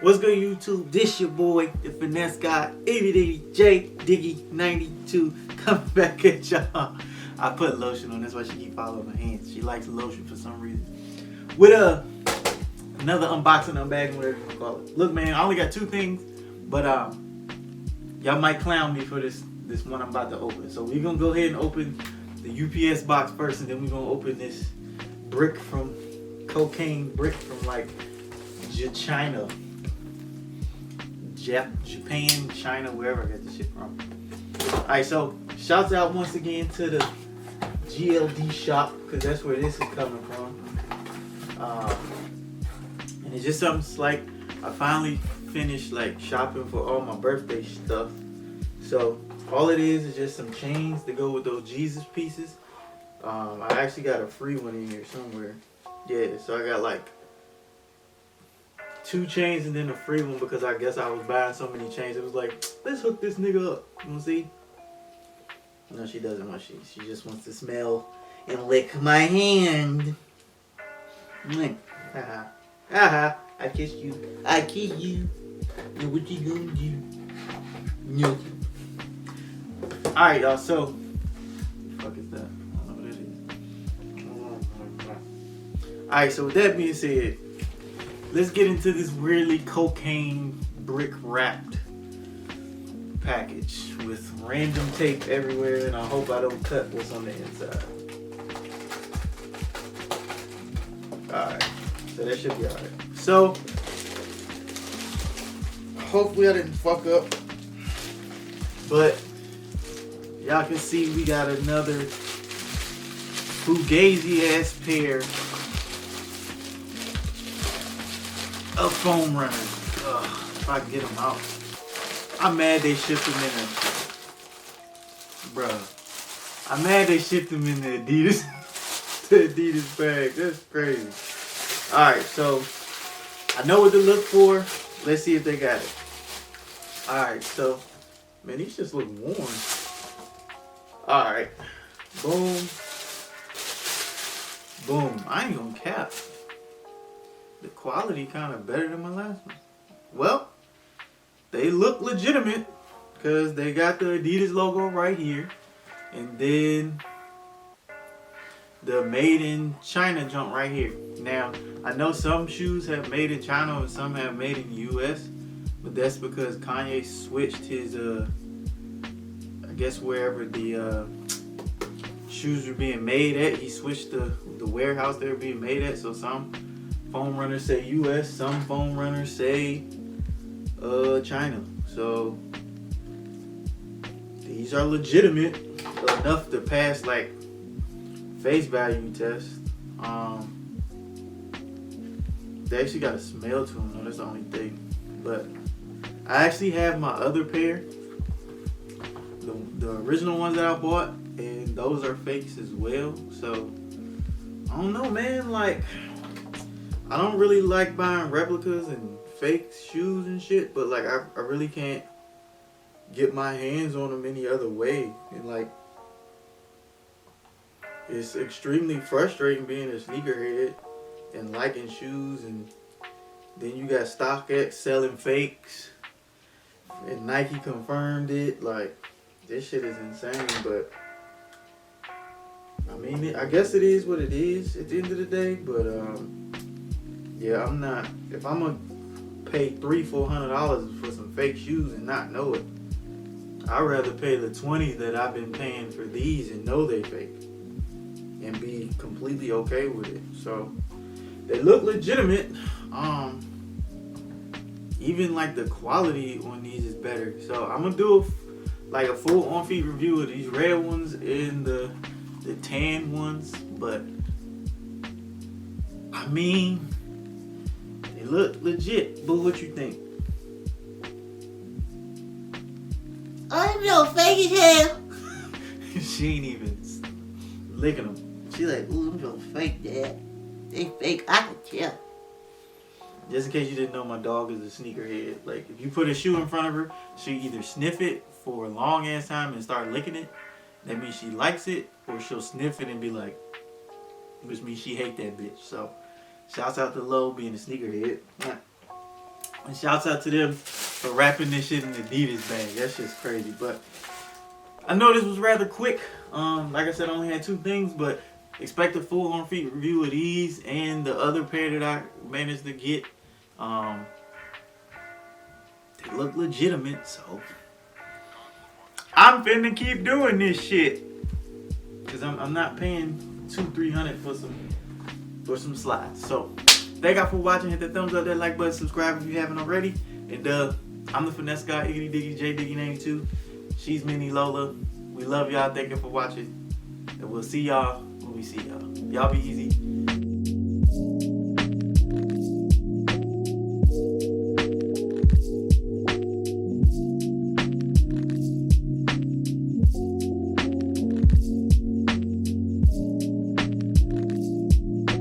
What's good, YouTube? This your boy, the finesse guy, J Diggy 92, coming back at y'all. I put lotion on, that's why she keep following my hands. She likes lotion for some reason. With another unboxing, unbagging, whatever you call it. Look, man, I only got two things, but y'all might clown me for this one I'm about to open. So we're gonna go ahead and open the UPS box first, and then we're gonna open this cocaine brick from like China. Japan, China, wherever I got this shit from. Alright, so shouts out once again to the GLD shop, because that's where this is coming from. And it's just something like I finally finished like shopping for all my birthday stuff. So all it is just some chains to go with those Jesus pieces. I actually got a free one in here somewhere. Yeah, so I got like 2 chains and then a free one, because I guess I was buying so many chains. It was like, let's hook this nigga up. You wanna see? No, she doesn't want she just wants to smell and lick my hand. Haha. Haha. I kissed you. I kiss you. And what you gonna do? No. Alright, y'all, so what the fuck is that? I don't know what it is. Alright, so with that being said, let's get into this weirdly cocaine brick wrapped package with random tape everywhere, and I hope I don't cut what's on the inside. Alright, so that should be alright. So, hopefully I didn't fuck up, but y'all can see we got another fugazi ass pair of foam runners. If I can get them out. I'm mad they shipped them in I'm mad they shipped them in the Adidas bag. That's crazy. Alright, so I know what to look for. Let's see if they got it. Alright, so man, these just look warm. Alright. Boom. Boom. I ain't gonna cap. The quality kind of better than my last one. Well, they look legitimate because they got the Adidas logo right here, and then the made in China junk right here. Now, I know some shoes have made in China and some have made in the US, but that's because Kanye switched his I guess wherever the shoes were being made at, he switched the warehouse they were being made at. So some foam runners say US, some foam runners say China. So these are legitimate enough to pass like face value test. They actually got a smell to them though, that's the only thing. But I actually have my other pair, the original ones that I bought, and those are fakes as well. So I don't know, man, like I don't really like buying replicas and fake shoes and shit, but like I really can't get my hands on them any other way. And like it's extremely frustrating being a sneakerhead and liking shoes, and then you got StockX selling fakes and Nike confirmed it. Like this shit is insane, but I mean, I guess it is what it is at the end of the day. But yeah, I'm not. If I'm gonna pay $300-400 for some fake shoes and not know it, I'd rather pay the $20 that I've been paying for these and know they fake and be completely okay with it. So they look legitimate. Even like the quality on these is better. So I'm gonna do like a full on-feet review of these red ones and the tan ones. But I mean, they look legit. But what you think? I'm so fake as hell. She ain't even licking them. She like, ooh, I'm so fake, Dad. They fake, I can tell. Just in case you didn't know, my dog is a sneakerhead. Like, if you put a shoe in front of her, she either sniff it for a long ass time and start licking it. That means she likes it, or she'll sniff it and be like, which means she hate that bitch. So Shouts out to Low being a sneakerhead. And shouts out to them for wrapping this shit in Adidas bag. That shit's crazy. But I know this was rather quick. Like I said, I only had 2 things, but expect a full on feet review of these and the other pair that I managed to get. They look legitimate, so I'm finna keep doing this shit. Cause I'm not paying $200-300 for some slides. So thank y'all for watching. Hit that thumbs up, that like button, subscribe if you haven't already. And I'm the finesse guy, Iggity Diggy J Diggy 92. She's Minnie Lola. We love y'all. Thank you for watching. And we'll see y'all when we see y'all. Y'all be easy.